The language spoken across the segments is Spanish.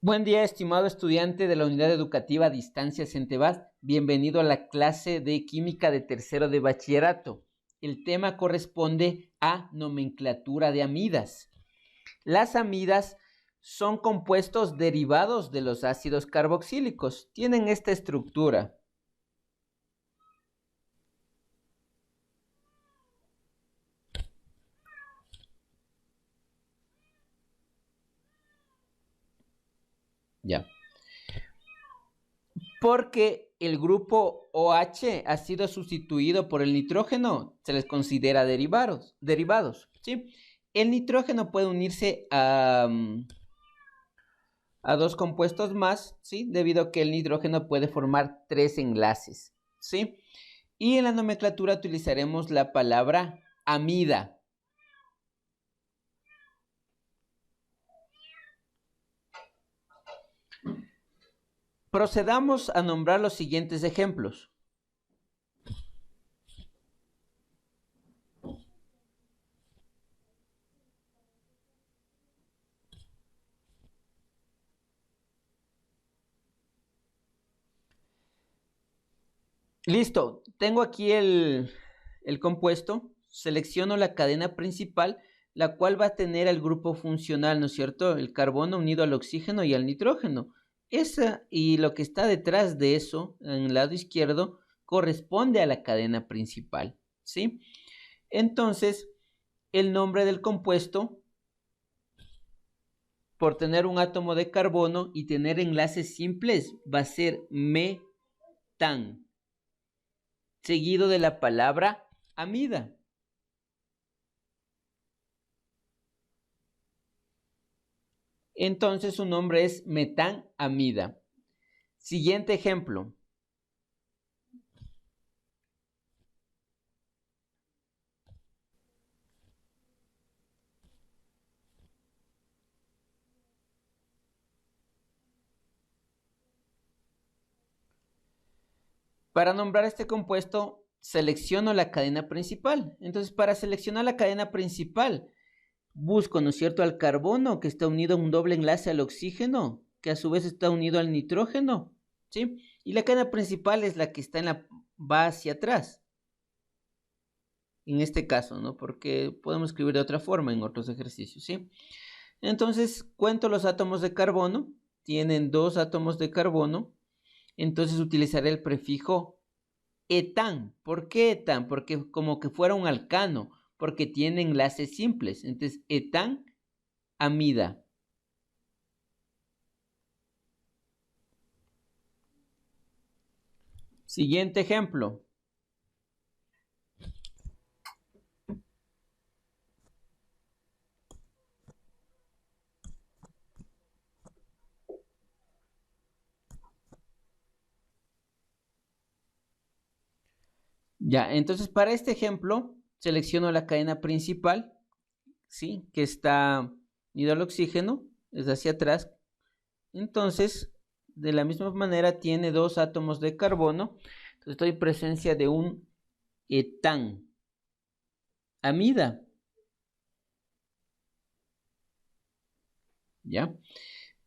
Buen día, estimado estudiante de la Unidad Educativa a Distancia Centevad. Bienvenido a la clase de Química de tercero de bachillerato. El tema corresponde a nomenclatura de amidas. Las amidas son compuestos derivados de los ácidos carboxílicos. Tienen esta estructura. Ya. Porque el grupo OH ha sido sustituido por el nitrógeno, se les considera derivados, ¿sí? El nitrógeno puede unirse a dos compuestos más, ¿sí? Debido a que el nitrógeno puede formar 3 enlaces, ¿sí? Y en la nomenclatura utilizaremos la palabra amida. Procedamos a nombrar los siguientes ejemplos. Listo, tengo aquí el compuesto, selecciono la cadena principal, la cual va a tener el grupo funcional, ¿no es cierto? El carbono unido al oxígeno y al nitrógeno. Esa y lo que está detrás de eso, en el lado izquierdo, corresponde a la cadena principal, ¿sí? Entonces, el nombre del compuesto, por tener un átomo de carbono y tener enlaces simples, va a ser metán, seguido de la palabra amida. Entonces su nombre es metanamida. Siguiente ejemplo. Para nombrar este compuesto, selecciono la cadena principal. Entonces, para seleccionar la cadena principal, busco, ¿no es cierto?, al carbono, que está unido a un doble enlace al oxígeno, que a su vez está unido al nitrógeno, ¿sí? Y la cadena principal es la que va hacia atrás. En este caso, ¿no? Porque podemos escribir de otra forma en otros ejercicios, ¿sí? Entonces, cuento los átomos de carbono. Tienen 2 átomos de carbono. Entonces utilizaré el prefijo etán. ¿Por qué etán? Porque como que fuera un alcano, porque tiene enlaces simples. Entonces, etán amida. Siguiente ejemplo. Ya, entonces para este ejemplo, selecciono la cadena principal, ¿sí? Que está unido al oxígeno, es hacia atrás. Entonces, de la misma manera, tiene 2 átomos de carbono. Entonces, estoy en presencia de un etán amida. ¿Ya?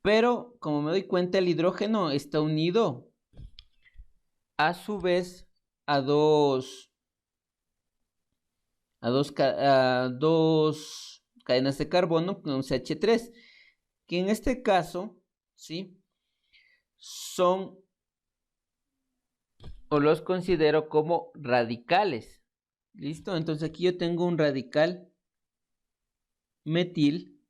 Pero, como me doy cuenta, el hidrógeno está unido a su vez a dos cadenas de carbono con CH3, que en este caso, ¿sí? Son o los considero como radicales. ¿Listo? Entonces aquí yo tengo un radical metil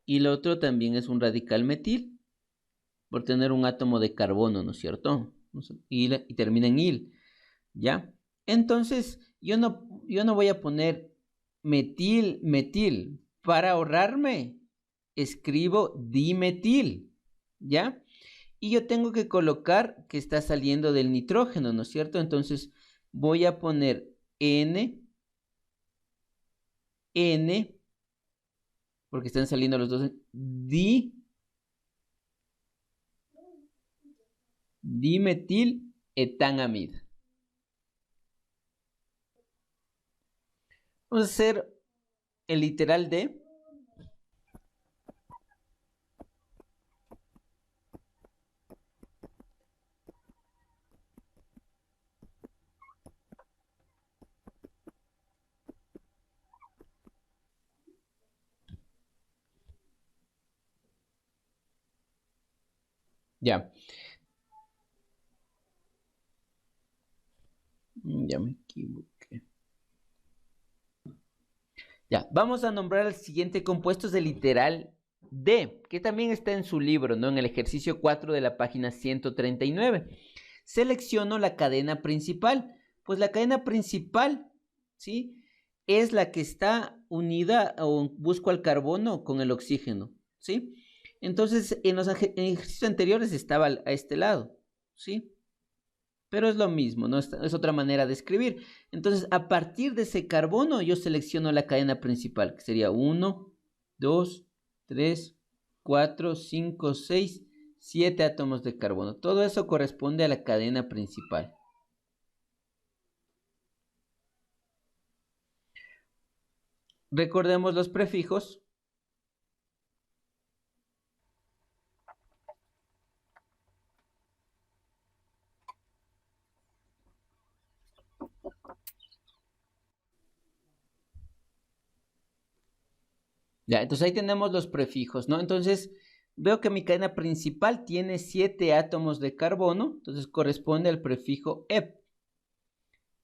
y el otro también es un radical metil por tener un átomo de carbono, ¿no es cierto? Y termina en il, ¿ya? Entonces yo no voy a poner metil. Para ahorrarme, escribo dimetil, ¿ya? Y yo tengo que colocar que está saliendo del nitrógeno, ¿no es cierto? Entonces voy a poner N, porque están saliendo los dos, dimetil etanamida. Vamos a hacer el literal de Ya. Ya me equivoqué. Ya, vamos a nombrar el siguiente compuesto del literal D, que también está en su libro, ¿no? En el ejercicio 4 de la página 139. Selecciono la cadena principal. Pues la cadena principal, ¿sí? Es la que está unida o busco al carbono con el oxígeno, ¿sí? Entonces, en los ejercicios anteriores estaba a este lado, ¿sí? Pero es lo mismo, ¿no? Es otra manera de escribir. Entonces, a partir de ese carbono, yo selecciono la cadena principal, que sería 1, 2, 3, 4, 5, 6, 7 átomos de carbono. Todo eso corresponde a la cadena principal. Recordemos los prefijos. Ya, entonces ahí tenemos los prefijos, ¿no? Entonces, veo que mi cadena principal tiene 7 átomos de carbono, entonces corresponde al prefijo ep.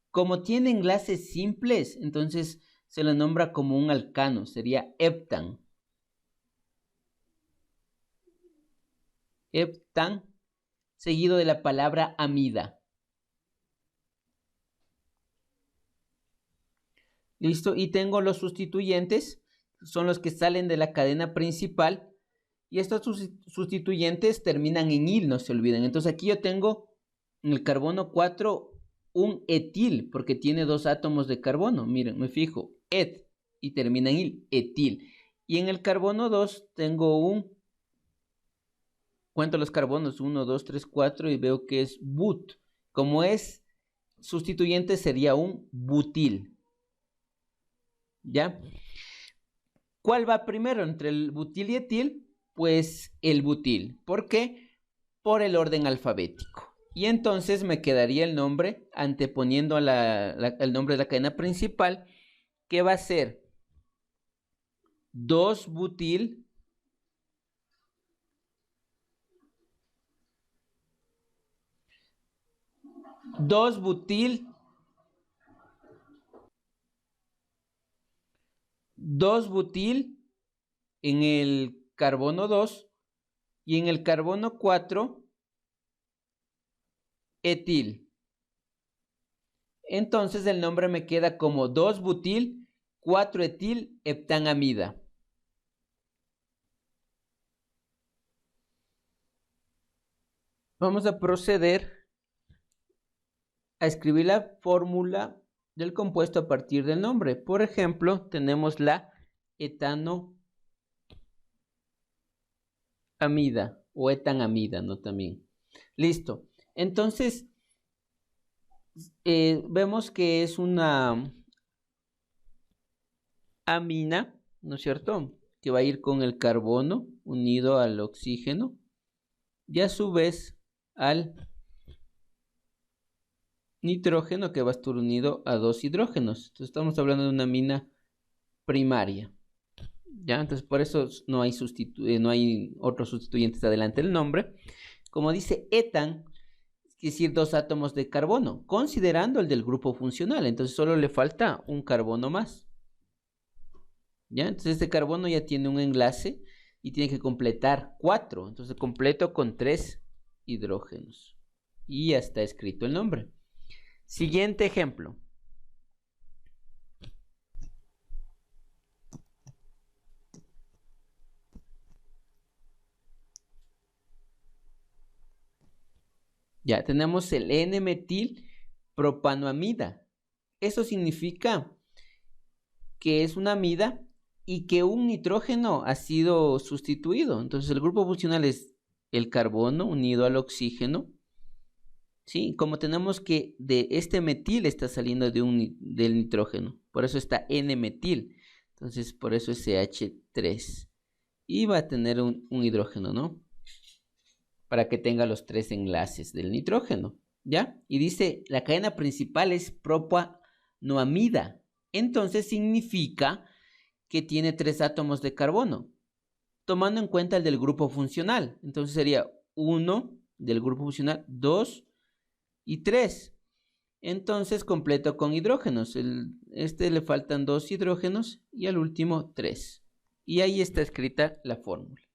Como tiene enlaces simples, entonces se lo nombra como un alcano, sería heptan. Heptan, seguido de la palabra amida. ¿Listo? Y tengo los sustituyentes, son los que salen de la cadena principal, y estos sustituyentes terminan en il, no se olviden. Entonces aquí yo tengo en el carbono 4 un etil, porque tiene 2 átomos de carbono. Miren, me fijo, et, y termina en il, etil. Y en el carbono 2 tengo cuento los carbonos, 1, 2, 3, 4, y veo que es but. Como es sustituyente sería un butil. ¿Ya? ¿Cuál va primero entre el butil y etil? Pues el butil. ¿Por qué? Por el orden alfabético. Y entonces me quedaría el nombre anteponiendo el nombre de la cadena principal, que va a ser 2-butil 2-butil en el carbono 2 y en el carbono 4 etil. Entonces el nombre me queda como 2-butil 4-etil heptanamida. Vamos a proceder a escribir la fórmula del compuesto a partir del nombre. Por ejemplo, tenemos la etanoamida o etanamida, ¿no? También. Listo. Entonces, vemos que es una amina, ¿no es cierto? Que va a ir con el carbono unido al oxígeno y a su vez al nitrógeno que va a estar unido a 2 hidrógenos. Entonces estamos hablando de una amina primaria. ¿Ya? Entonces por eso no hay otros sustituyentes adelante del nombre. Como dice etan, quiere decir 2 átomos de carbono, considerando el del grupo funcional. Entonces solo le falta un carbono más. ¿Ya? Entonces este carbono ya tiene un enlace y tiene que completar 4. Entonces completo con 3 hidrógenos. Y ya está escrito el nombre. Siguiente ejemplo. Ya tenemos el N-metil propanoamida. Eso significa que es una amida y que un nitrógeno ha sido sustituido. Entonces el grupo funcional es el carbono unido al oxígeno. ¿Sí? Como tenemos que de este metil está saliendo del nitrógeno. Por eso está N-metil. Entonces por eso es CH3. Y va a tener un hidrógeno, ¿no? Para que tenga los 3 enlaces del nitrógeno, ¿ya? Y dice, la cadena principal es propanoamida. Entonces significa que tiene 3 átomos de carbono, tomando en cuenta el del grupo funcional. Entonces sería 1 del grupo funcional, 2 y 3. Entonces completo con hidrógenos. Este le faltan 2 hidrógenos y al último 3. Y ahí está escrita la fórmula.